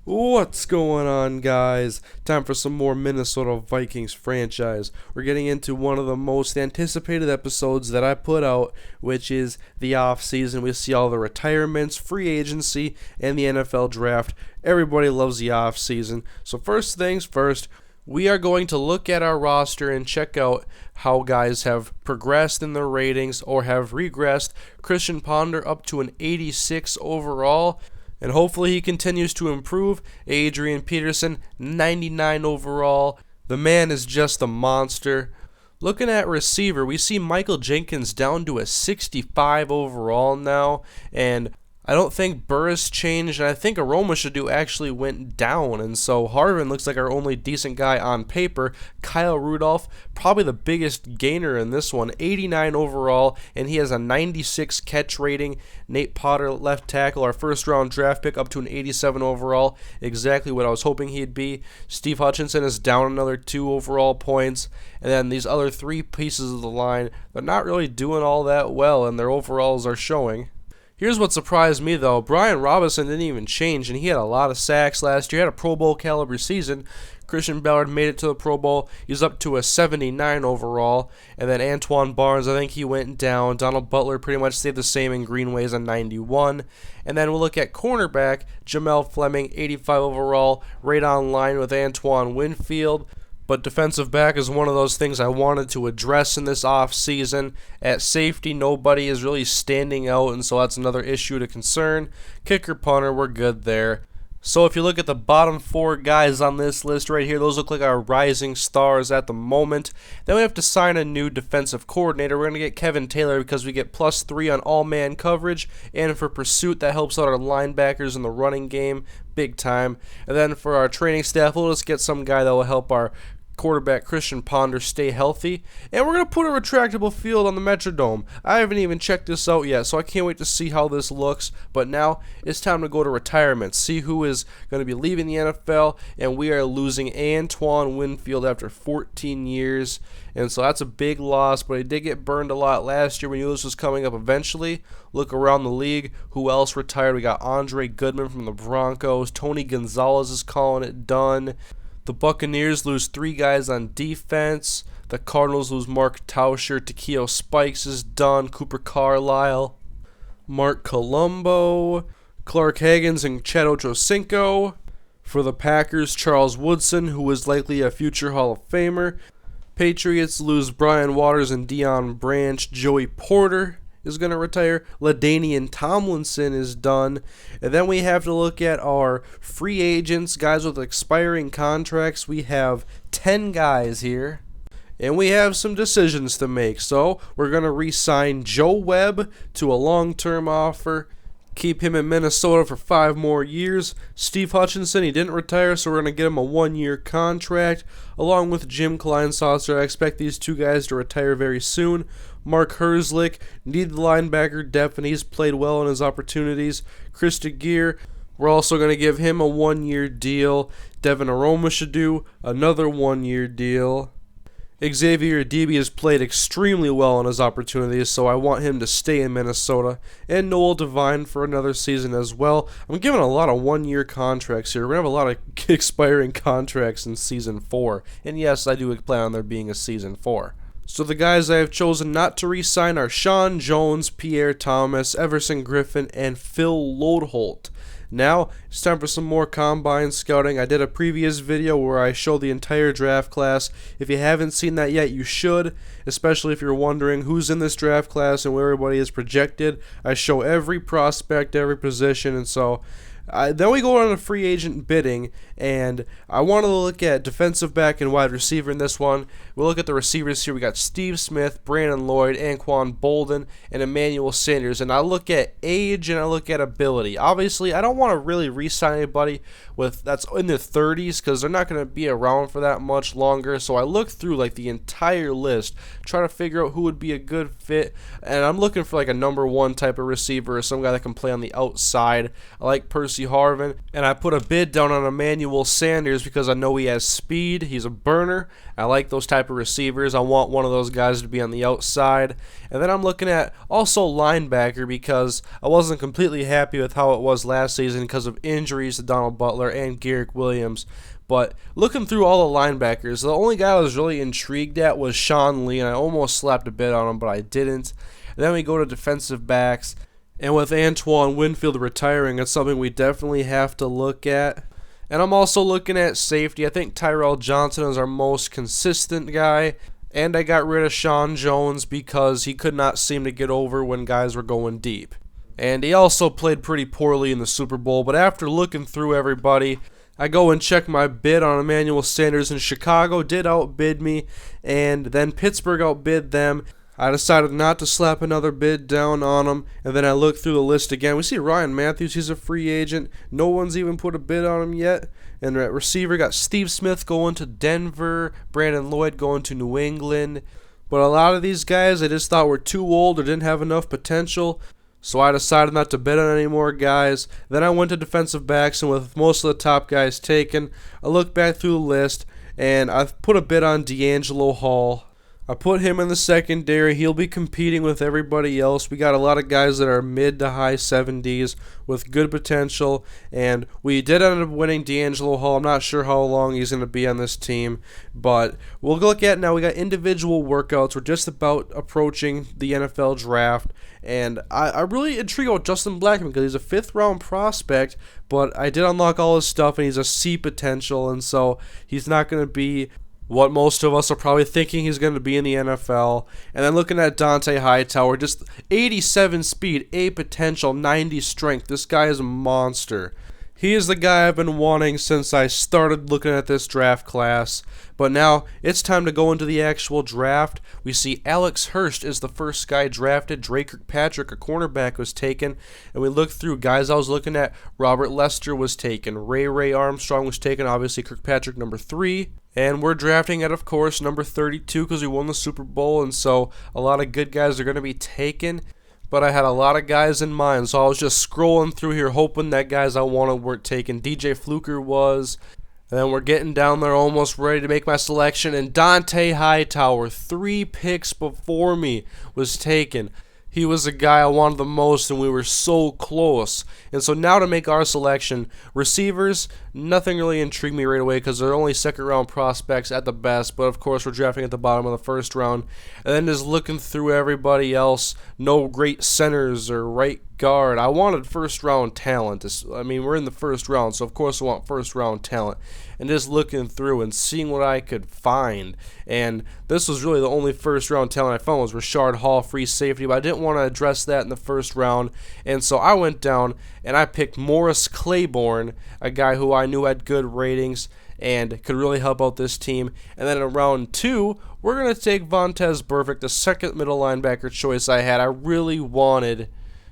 What's going on, guys? Time for some more Minnesota Vikings franchise. We're getting into one of the most anticipated episodes that I put out, which is the offseason. We see all the retirements, free agency, and the NFL draft. Everybody loves the offseason. So first things first, we are going to look at our roster and check out how guys have progressed in their ratings or have regressed. Christian Ponder up to an 86 overall. And hopefully he continues to improve. Adrian Peterson, 99 overall. The man is just a monster. Looking at receiver, we see Michael Jenkins down to a 65 overall now. And I don't think Burris changed, and I think Aromashodu actually went down, and so Harvin looks like our only decent guy on paper. Kyle Rudolph, probably the biggest gainer in this one, 89 overall, and he has a 96 catch rating. Nate Potter, left tackle, our first-round draft pick, up to an 87 overall, exactly what I was hoping he'd be. Steve Hutchinson is down another 2 overall points, and then these other 3 pieces of the line, they're not really doing all that well, and their overalls are showing. Here's what surprised me, though. Brian Robinson didn't even change, and he had a lot of sacks last year. He had a Pro Bowl caliber season. Christian Ballard made it to the Pro Bowl. He's up to a 79 overall. And then Antoine Barnes, I think he went down. Donald Butler pretty much stayed the same in Greenway's a 91. And then we'll look at cornerback. Jamel Fleming, 85 overall, right on line with Antoine Winfield. But defensive back is one of those things I wanted to address in this offseason. At safety, nobody is really standing out, and so that's another issue to concern. Kicker, punter, we're good there. So if you look at the bottom 4 guys on this list right here, those look like our rising stars at the moment. Then we have to sign a new defensive coordinator. We're going to get Kevin Taylor because we get +3 on all-man coverage, and for pursuit, that helps out our linebackers in the running game big time. And then for our training staff, we'll just get some guy that will help our quarterback Christian Ponder stay healthy, and we're going to put a retractable field on the Metrodome. I haven't even checked this out yet, so I can't wait to see how this looks, but now it's time to go to retirement, see who is going to be leaving the NFL, and we are losing Antoine Winfield after 14 years, and so that's a big loss, but he did get burned a lot last year. We knew this was coming up eventually. Look around the league, who else retired? We got Andre Goodman from the Broncos. Tony Gonzalez is calling it done. The Buccaneers lose 3 guys on defense. The Cardinals lose Mark Tauscher. Takeo Spikes is done. Cooper Carlisle. Mark Colombo. Clark Haggins and Chad Ochocinco. For the Packers, Charles Woodson, who is likely a future Hall of Famer. Patriots lose Brian Waters and Deion Branch. Joey Porter is going to retire. LaDainian Tomlinson is done. And then we have to look at our free agents, guys with expiring contracts. We have 10 guys here, and we have some decisions to make. So we're going to re-sign Joe Webb to a long-term offer, keep him in Minnesota for 5 more years. Steve Hutchinson, he didn't retire, so we're going to get him a 1-year contract, along with Jim Kleinsasser. I expect these 2 guys to retire very soon. Mark Herzlich, need the linebacker depth, and he's played well in his opportunities. Chris DeGear, we're also going to give him a 1-year deal. Devin Aromashodu, another 1-year deal. Xavier Adebe has played extremely well in his opportunities, so I want him to stay in Minnesota. And Noel Devine for another season as well. I'm giving a lot of 1-year contracts here. We're going to have a lot of expiring contracts in Season 4. And yes, I do plan on there being a Season 4. So the guys I have chosen not to re-sign are Sean Jones, Pierre Thomas, Everson Griffin, and Phil Lodeholt. Now, it's time for some more combine scouting. I did a previous video where I showed the entire draft class. If you haven't seen that yet, you should, especially if you're wondering who's in this draft class and where everybody is projected. I show every prospect, every position, and so then we go on a free agent bidding, and I want to look at defensive back and wide receiver in this one. We'll look at the receivers here. We got Steve Smith, Brandon Lloyd, Anquan Bolden, and Emmanuel Sanders. And I look at age and I look at ability. Obviously, I don't want to really re-sign anybody that's in their 30s because they're not going to be around for that much longer. So I look through like the entire list, try to figure out who would be a good fit. And I'm looking for like a number 1 type of receiver or some guy that can play on the outside. I like personally Percy Harvin, and I put a bid down on Emmanuel Sanders because I know he has speed. He's a burner. I like those type of receivers. I want one of those guys to be on the outside. And then I'm looking at also linebacker because I wasn't completely happy with how it was last season because of injuries to Donald Butler and Garrick Williams. But looking through all the linebackers, the only guy I was really intrigued at was Sean Lee, and I almost slapped a bid on him, but I didn't. And then we go to defensive backs, and with Antoine Winfield retiring, it's something we definitely have to look at. And I'm also looking at safety. I think Tyrell Johnson is our most consistent guy, and I got rid of Sean Jones because he could not seem to get over when guys were going deep. And he also played pretty poorly in the Super Bowl, but after looking through everybody, I go and check my bid on Emmanuel Sanders, and Chicago did outbid me, and then Pittsburgh outbid them. I decided not to slap another bid down on them, and then I looked through the list again. We see Ryan Matthews, he's a free agent. No one's even put a bid on him yet. And at receiver, got Steve Smith going to Denver, Brandon Lloyd going to New England. But a lot of these guys I just thought were too old or didn't have enough potential. So I decided not to bid on any more guys. Then I went to defensive backs, and with most of the top guys taken, I looked back through the list, and I put a bid on D'Angelo Hall. I put him in the secondary. He'll be competing with everybody else. We got a lot of guys that are mid to high 70s with good potential, and we did end up winning D'Angelo Hall. I'm not sure how long he's going to be on this team, but we'll look at now. We got individual workouts. We're just about approaching the NFL draft, and I really intrigued about Justin Blackman because he's a fifth-round prospect, but I did unlock all his stuff, and he's a C potential, and so he's not going to be what most of us are probably thinking he's going to be in the NFL. And then looking at Dante Hightower, just 87 speed, A potential, 90 strength. This guy is a monster. He is the guy I've been wanting since I started looking at this draft class. But now it's time to go into the actual draft. We see Alex Hurst is the first guy drafted. Drake Kirkpatrick, a cornerback, was taken. And we looked through guys I was looking at. Robert Lester was taken. Ray Armstrong was taken. Obviously Kirkpatrick number 3. And we're drafting at, of course, number 32 because we won the Super Bowl. And so a lot of good guys are going to be taken. But I had a lot of guys in mind, so I was just scrolling through here hoping that guys I wanted weren't taken. DJ Fluker was, and then we're getting down there almost ready to make my selection, and Dante Hightower, 3 picks before me, was taken. He was the guy I wanted the most, and we were so close. And so now to make our selection, receivers, nothing really intrigued me right away because they're only second-round prospects at the best. But, of course, we're drafting at the bottom of the first round. And then just looking through everybody else, no great centers or right guard. I wanted first-round talent. I mean, we're in the first round, so, of course, I want first-round talent. And just looking through and seeing what I could find. And this was really the only first-round talent I found was Rashard Hall, free safety, but I didn't want to address that in the first round. And so I went down and I picked Morris Claiborne, a guy who I knew had good ratings and could really help out this team. And then in round 2, we're going to take Vontaze Burfict, the second middle linebacker choice I had. I really wanted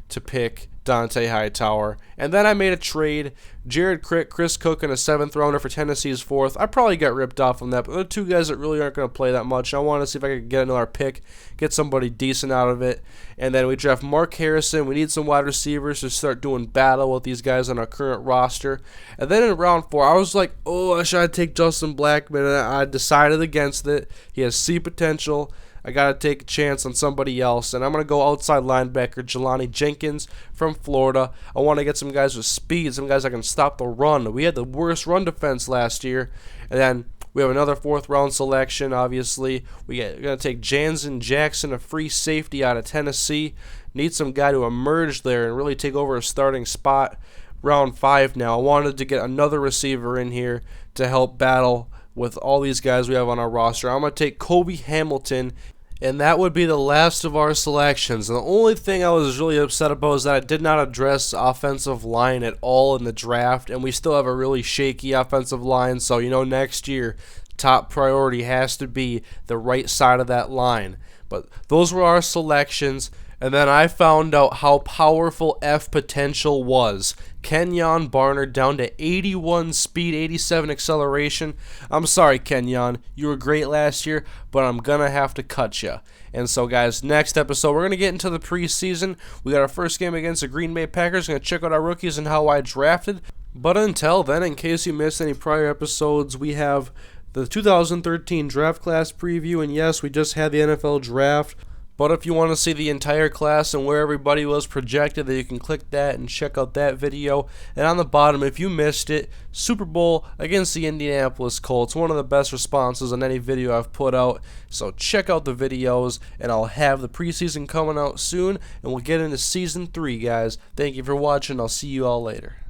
to pick Dante Hightower. And then I made a trade. Jared Crick, Chris Cook, and a 7th rounder for Tennessee's 4th. I probably got ripped off on that, but they're 2 guys that really aren't going to play that much. I wanted to see if I could get another pick, get somebody decent out of it. And then we draft Mark Harrison. We need some wide receivers to start doing battle with these guys on our current roster. And then in round 4, I was like, oh, I should take Justin Blackman, and I decided against it. He has C potential. I got to take a chance on somebody else, and I'm going to go outside linebacker Jelani Jenkins from Florida. I want to get some guys with speed, some guys that can stop the run. We had the worst run defense last year, and then we have another 4th-round selection, obviously. We're going to take Jansen Jackson, a free safety out of Tennessee. Need some guy to emerge there and really take over a starting spot. Round 5 now. I wanted to get another receiver in here to help battle with all these guys we have on our roster. I'm going to take Kobe Hamilton, and that would be the last of our selections. And the only thing I was really upset about is that I did not address offensive line at all in the draft, and we still have a really shaky offensive line. So, next year, top priority has to be the right side of that line. But those were our selections. And then I found out how powerful F potential was. Kenyon Barner down to 81 speed, 87 acceleration. I'm sorry, Kenyon. You were great last year, but I'm going to have to cut you. And so, guys, next episode, we're going to get into the preseason. We got our first game against the Green Bay Packers. We're going to check out our rookies and how I drafted. But until then, in case you missed any prior episodes, we have the 2013 draft class preview. And yes, we just had the NFL draft. But if you want to see the entire class and where everybody was projected, then you can click that and check out that video. And on the bottom, if you missed it, Super Bowl against the Indianapolis Colts, one of the best responses on any video I've put out. So check out the videos, and I'll have the preseason coming out soon, and we'll get into Season 3, guys. Thank you for watching. I'll see you all later.